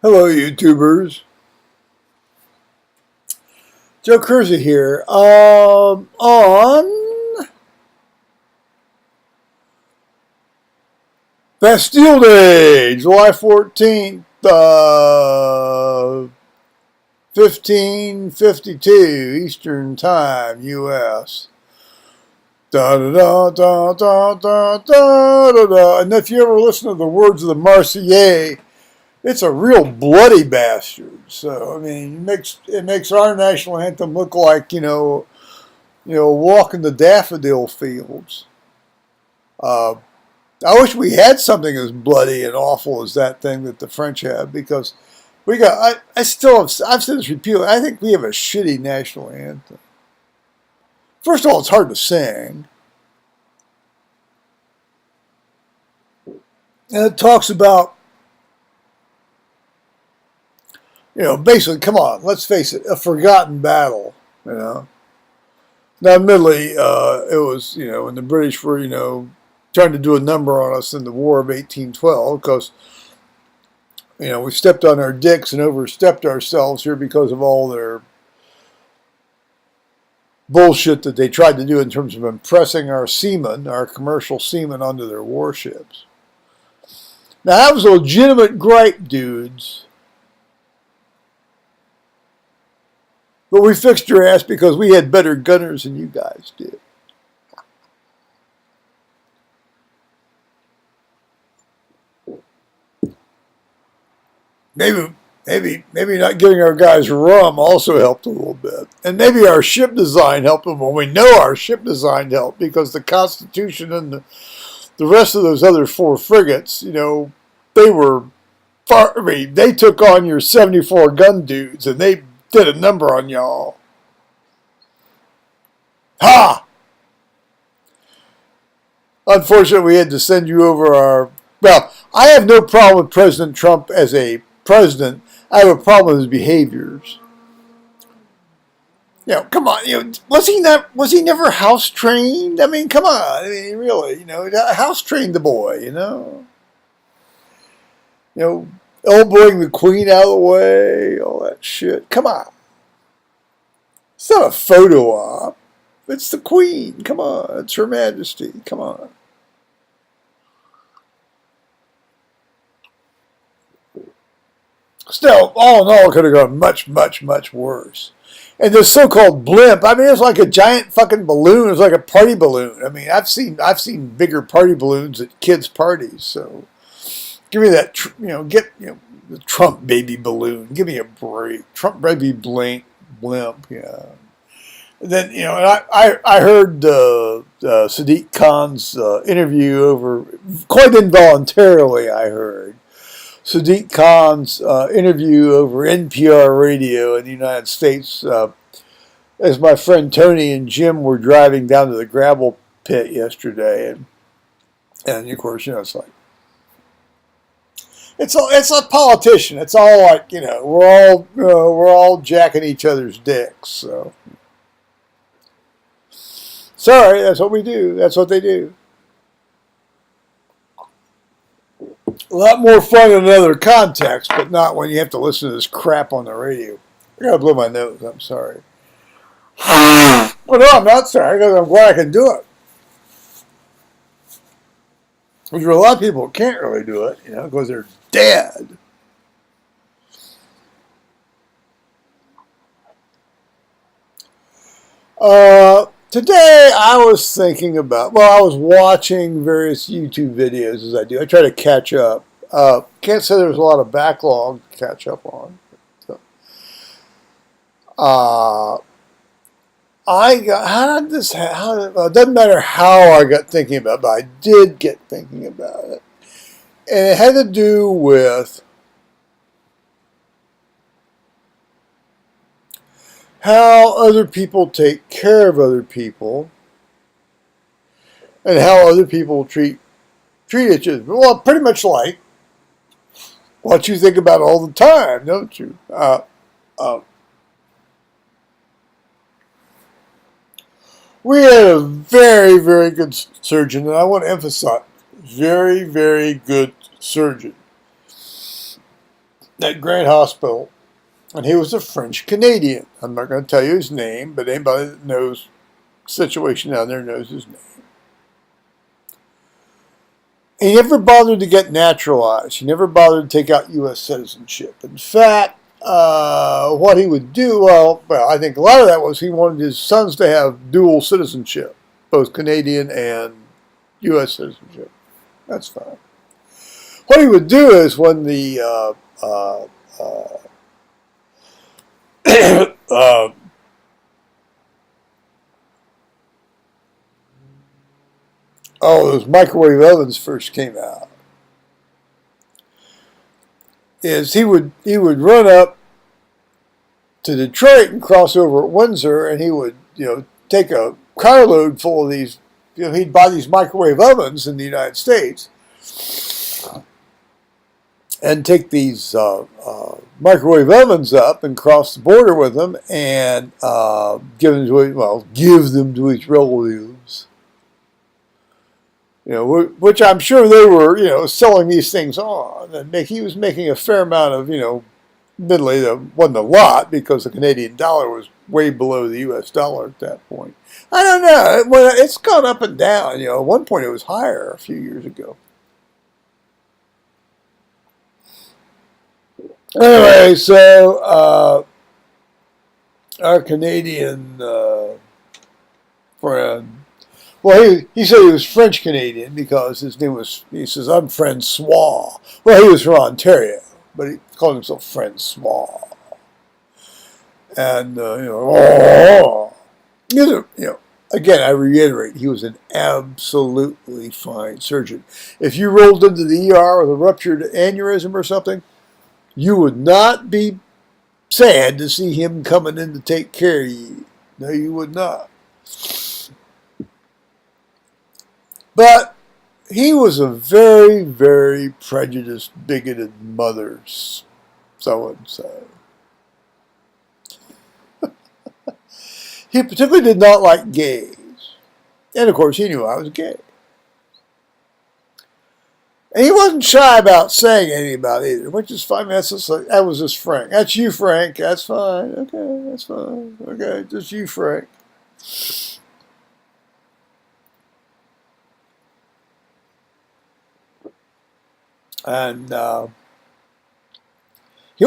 Hello, YouTubers. Joe Kersey here. On Bastille Day, July 14th, 1552 Eastern Time, U.S. Da da da da da da da da da. And if you ever listen to the words of the Marseillaise, it's a real bloody bastard. So I mean, it makes our national anthem look like walking the daffodil fields. I wish we had something as bloody and awful as that thing that the French have, because we got. I've said this repeatedly. I think we have a shitty national anthem. First of all, it's hard to sing, and it talks about. Basically, come on, let's face it, a forgotten battle, Now, admittedly, it was, when the British were, trying to do a number on us in the War of 1812, because, we stepped on our dicks and overstepped ourselves here because of all their bullshit that they tried to do in terms of impressing our seamen, our commercial seamen, onto their warships. Now, that was a legitimate gripe, dudes. But we fixed your ass because we had better gunners than you guys did. Maybe not giving our guys rum also helped a little bit. And maybe our ship design helped them. Well, we know our ship design helped because the Constitution and the rest of those other 4 frigates, they were far. I mean, they took on your 74 gun dudes and they did a number on y'all. Ha! Unfortunately, we had to send you over our... Well, I have no problem with President Trump as a president. I have a problem with his behaviors. Come on. Was he never house trained? I mean, come on. I mean, really, house trained the boy, elbowing the queen out of the way, all that shit. Come on. It's not a photo op. It's the queen. Come on. It's Her Majesty. Come on. Still, all in all, it could have gone much, much, much worse. And this so-called blimp, I mean, it's like a giant fucking balloon. It's like a party balloon. I mean, I've seen bigger party balloons at kids' parties. So give me that, the Trump baby balloon. Give me a break. Trump baby blimp, yeah. And then, I heard Sadiq Khan's interview over, quite involuntarily, I heard Sadiq Khan's interview over NPR radio in the United States as my friend Tony and Jim were driving down to the gravel pit yesterday. And of course, it's like, it's a politician. It's all like, we're all jacking each other's dicks. So sorry, that's what we do. That's what they do. A lot more fun in another context, but not when you have to listen to this crap on the radio. I gotta blow my nose. I'm sorry. Well, no, I'm not sorry, because I'm glad I can do it. Because there are a lot of people who can't really do it, because they're dead. Today I was thinking about, I was watching various YouTube videos as I do. I try to catch up. Can't say there was a lot of backlog to catch up on. So, it doesn't matter how I got thinking about it, but I did get thinking about it. And it had to do with how other people take care of other people and how other people treat each other. Well, pretty much like what you think about all the time, don't you? We had a very, very good surgeon, and I want to emphasize, very, very good surgeon. at Grant Hospital, and he was a French Canadian. I'm not going to tell you his name, but anybody that knows the situation down there knows his name. He never bothered to get naturalized. He never bothered to take out U.S. citizenship. In fact, what he would do, well, I think a lot of that was he wanted his sons to have dual citizenship, both Canadian and U.S. citizenship. That's fine. What he would do is when the those microwave ovens first came out, is he would run up to Detroit and cross over at Windsor, and he would take a carload full of these. He'd buy these microwave ovens in the United States and take these microwave ovens up and cross the border with them and give them to his relatives. Which I'm sure they were, selling these things on. And he was making a fair amount of, admittedly, there wasn't a lot because the Canadian dollar was way below the U.S. dollar at that point. I don't know. It's gone up and down. At one point it was higher a few years ago. Anyway, so our Canadian friend, well, he said he was French Canadian because his name was, he says, I'm Francois. Well, he was from Ontario, but he called himself Francois. And, again, I reiterate, he was an absolutely fine surgeon. If you rolled into the ER with a ruptured aneurysm or something, you would not be sad to see him coming in to take care of you. No, you would not. But he was a very, very prejudiced, bigoted mother, so and so. He particularly did not like gays. And of course, he knew I was gay. And he wasn't shy about saying anything about it either, which is fine. That was just Frank. That's you, Frank. That's fine. Okay, that's fine. Okay, just you, Frank. And he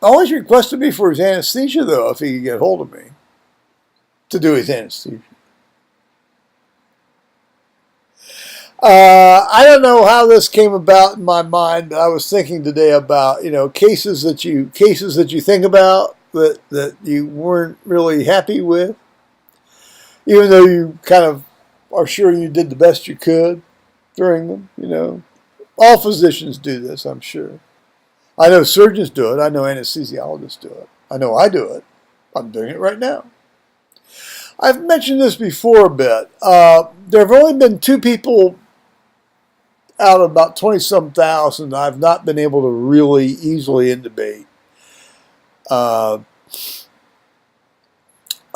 always requested me for his anesthesia, though, if he could get hold of me to do his anesthesia. I don't know how this came about in my mind, but I was thinking today about cases that you think about that you weren't really happy with, even though you kind of are sure you did the best you could during them. All physicians do this, I'm sure. I know surgeons do it. I know anesthesiologists do it. I know I do it. I'm doing it right now. I've mentioned this before a bit. There have only been 2 people out of about 20-some thousand I've not been able to really easily intubate.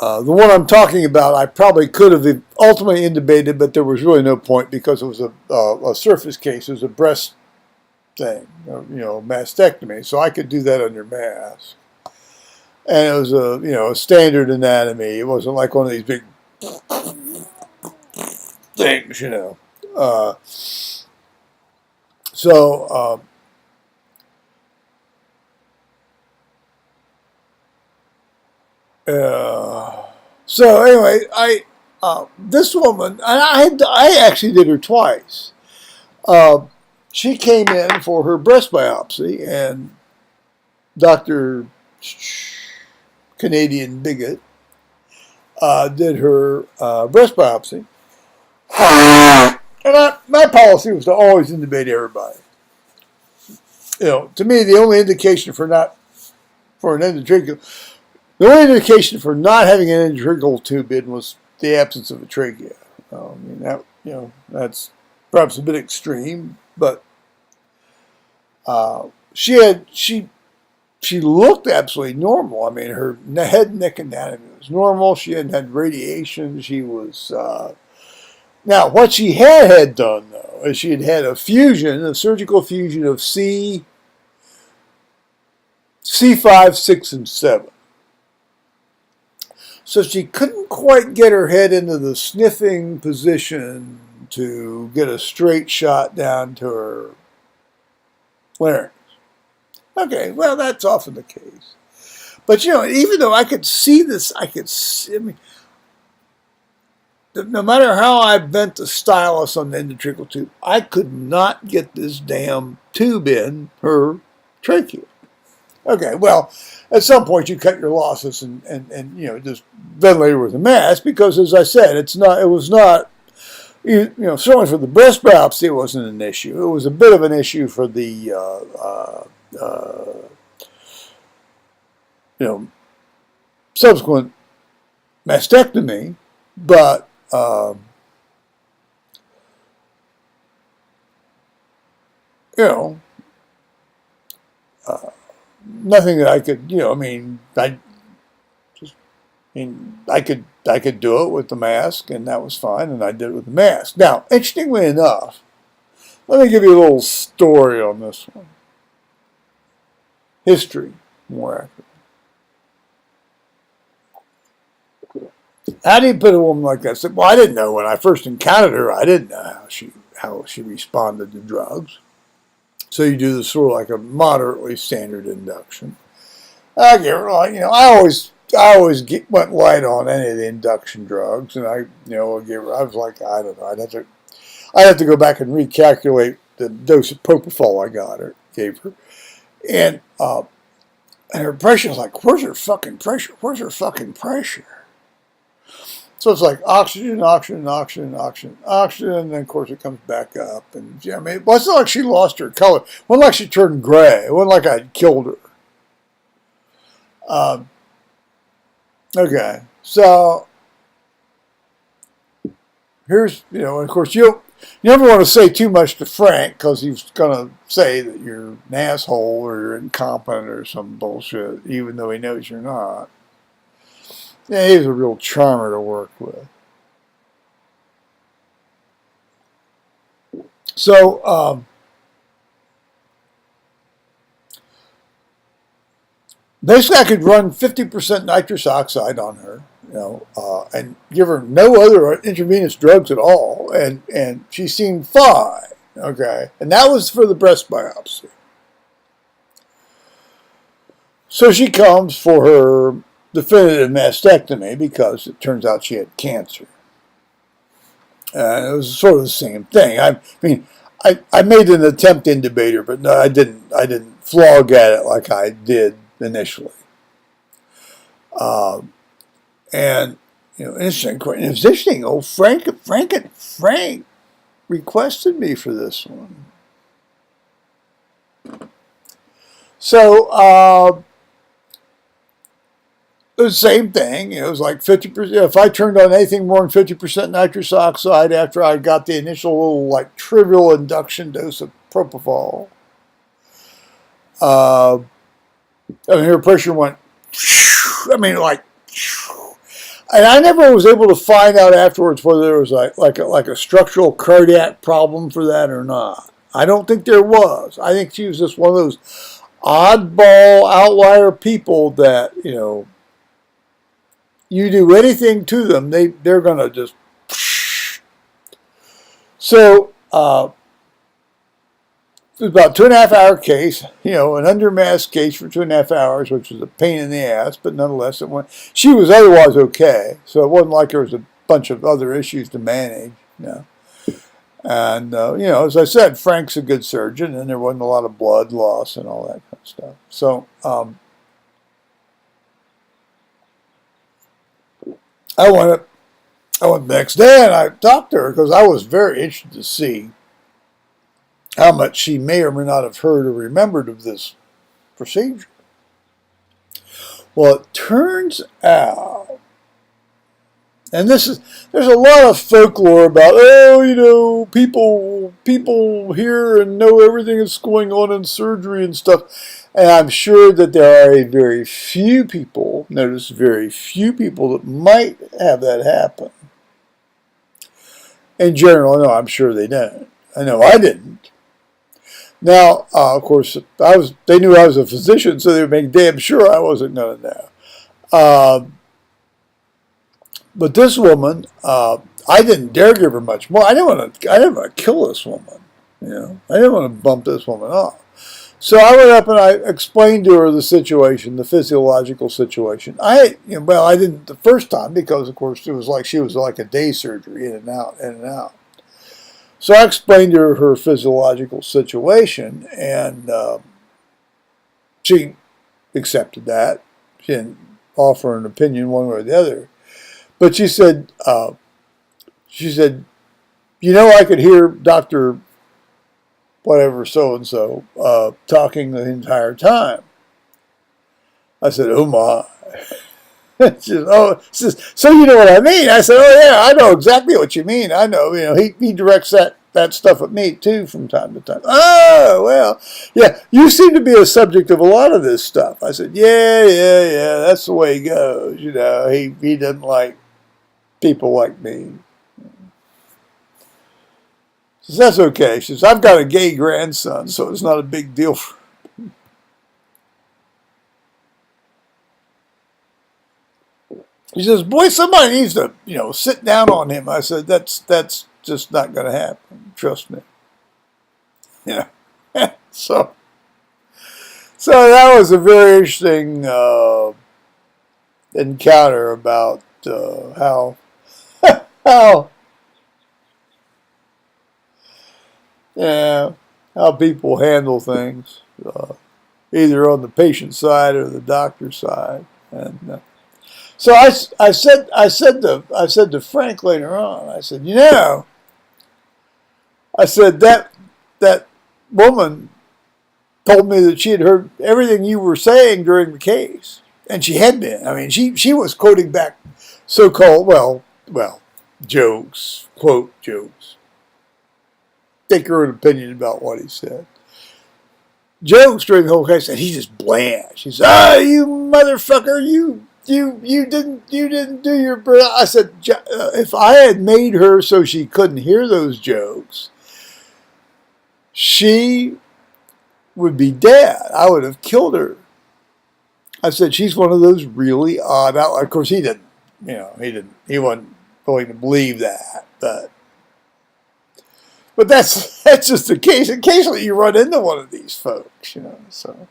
The one I'm talking about, I probably could have ultimately intubated, but there was really no point because it was a surface case. It was a breast thing, mastectomy. So I could do that under mask. And it was a standard anatomy. It wasn't like one of these big things, So anyway, this woman, and I actually did her twice. She came in for her breast biopsy, and Dr. Canadian Bigot did her breast biopsy. And my policy was to always intubate everybody. To me, the only indication for not having an endotracheal tube in was the absence of a trachea. That's perhaps a bit extreme, but she looked absolutely normal. I mean, her head and neck anatomy was normal. She hadn't had radiation. She was now what she had done though is she had a surgical fusion of C C5, 6, and 7. So she couldn't quite get her head into the sniffing position to get a straight shot down to her larynx. Okay, well, that's often the case. But, even though I could see this, I mean, no matter how I bent the stylus on the endotracheal tube, I could not get this damn tube in her trachea. Okay, well, at some point you cut your losses and just ventilate her with a mask because, as I said, it was not, certainly for the breast biopsy it wasn't an issue. It was a bit of an issue for the, subsequent mastectomy, but nothing that I could, I could do it with the mask, and that was fine, and I did it with the mask. Now, interestingly enough, let me give you a little story on this one. History, more accurately. How do you put a woman like that? I said, well, I didn't know when I first encountered her. I didn't know how she responded to drugs. So you do this sort of like a moderately standard induction. I always went light on any of the induction drugs, and I was like, I don't know, I'd have to go back and recalculate the dose of propofol I gave her, and her pressure was like, where's her fucking pressure? Where's her fucking pressure? So it's like oxygen, oxygen, oxygen, oxygen, oxygen, and then of course it comes back up. And it wasn't like she lost her color. It wasn't like she turned gray. It wasn't like I'd killed her. Okay, so here's, of course you never want to say too much to Frank because he's going to say that you're an asshole or you're incompetent or some bullshit, even though he knows you're not. Yeah, he was a real charmer to work with. So, basically I could run 50% nitrous oxide on her, and give her no other intravenous drugs at all, and she seemed fine, okay? And that was for the breast biopsy. So she comes for her definitive mastectomy because it turns out she had cancer. It was sort of the same thing. I made an attempt to intubate her, but no, I didn't flog at it like I did initially. And interesting. Old Frank requested me for this one. So it was the same thing. It was like 50%. If I turned on anything more than 50% nitrous oxide after I got the initial little like trivial induction dose of propofol, her pressure went. And I never was able to find out afterwards whether there was like a structural cardiac problem for that or not. I don't think there was. I think she was just one of those oddball outlier people that, you do anything to them, they're going to just... So, it was about 2.5 hour case, an undermasked case for 2.5 hours, which was a pain in the ass, but nonetheless it went. She was otherwise okay, so it wasn't like there was a bunch of other issues to manage, And, as I said, Frank's a good surgeon, and there wasn't a lot of blood loss and all that kind of stuff. So, I went the next day and I talked to her because I was very interested to see how much she may or may not have heard or remembered of this procedure. Well, it turns out, and there's a lot of folklore about, people hear and know everything that's going on in surgery and stuff. And I'm sure that there are a very few people, notice very few people that might have that happen. In general, no, I'm sure they don't. I know I didn't. Now, of course, they knew I was a physician, so they would make damn sure I wasn't going to know. Uh, but this woman, I didn't dare give her much more. I didn't want to. I didn't want to kill this woman. You know, I didn't want to bump this woman off. So I went up and I explained to her the situation, the physiological situation. I didn't the first time because, of course, it was like she was like a day surgery, in and out, in and out. So I explained to her physiological situation, and she accepted that. She didn't offer an opinion one way or the other, but she said, you know, I could hear Doctor whatever so and so talking the entire time. I said, oh my. She says, so you know what I mean? I said, oh yeah, I know exactly what you mean. I know, he directs that stuff at me too from time to time. Oh, well, yeah, you seem to be a subject of a lot of this stuff. I said, yeah, that's the way he goes. He doesn't like people like me. She says, that's okay. She says, I've got a gay grandson, so it's not a big deal for He says, boy, somebody needs to, sit down on him. I said, that's just not going to happen. Trust me. Yeah. so that was a very interesting encounter about how how yeah how people handle things, either on the patient side or the doctor side, and. So I said to Frank later on, I said, I said that woman told me that she had heard everything you were saying during the case, and she had been. I mean, she was quoting back so-called jokes, quote jokes. Take her own opinion about what he said. Jokes during the whole case, and he just bland. She said, you motherfucker, you didn't do your. I said, if I had made her so she couldn't hear those jokes, she would be dead. I would have killed her. I said, she's one of those really odd. Of course, he didn't. He wasn't going to believe that, but that's just the case. Occasionally, you run into one of these folks, So.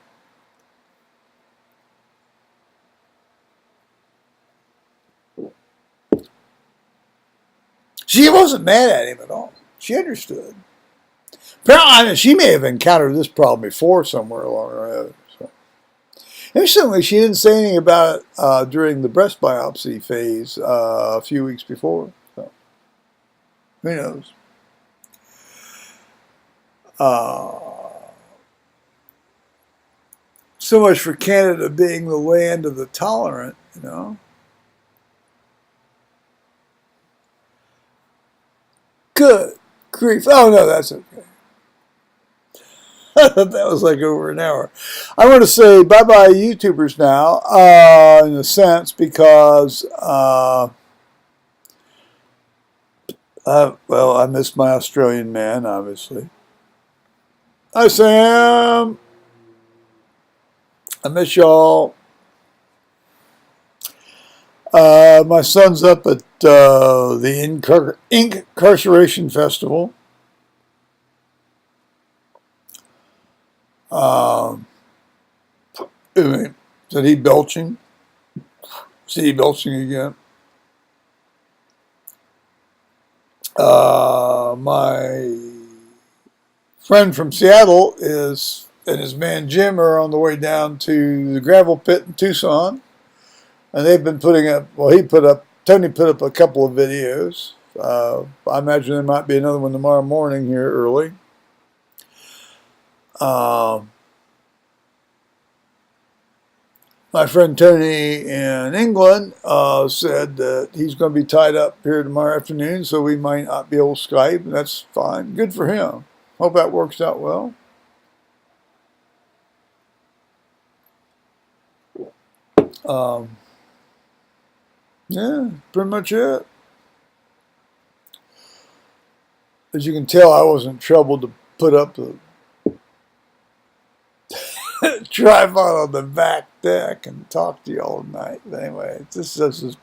She wasn't mad at him at all. She understood. Apparently, she may have encountered this problem before somewhere along or other. So. Interestingly, she didn't say anything about it during the breast biopsy phase a few weeks before. So. Who knows? So much for Canada being the land of the tolerant, Good grief. Oh, no, that's okay. I thought that was like over an hour. I want to say bye-bye YouTubers now, in a sense, because, I miss my Australian man, obviously. Hi, Sam. I miss y'all. My son's up at the Incarceration Festival. Is he belching? See he belching again? My friend from Seattle and his man Jim are on the way down to the gravel pit in Tucson. And they've been putting up, Tony put up a couple of videos. I imagine there might be another one tomorrow morning here early. My friend Tony in England said that he's going to be tied up here tomorrow afternoon, so we might not be able to Skype, and that's fine. Good for him. Hope that works out well. Yeah, pretty much it. As you can tell, I wasn't troubled to put up the tripod on the back deck and talk to you all night. But anyway, this does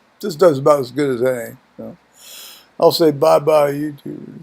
about as good as any. So I'll say bye-bye, YouTube.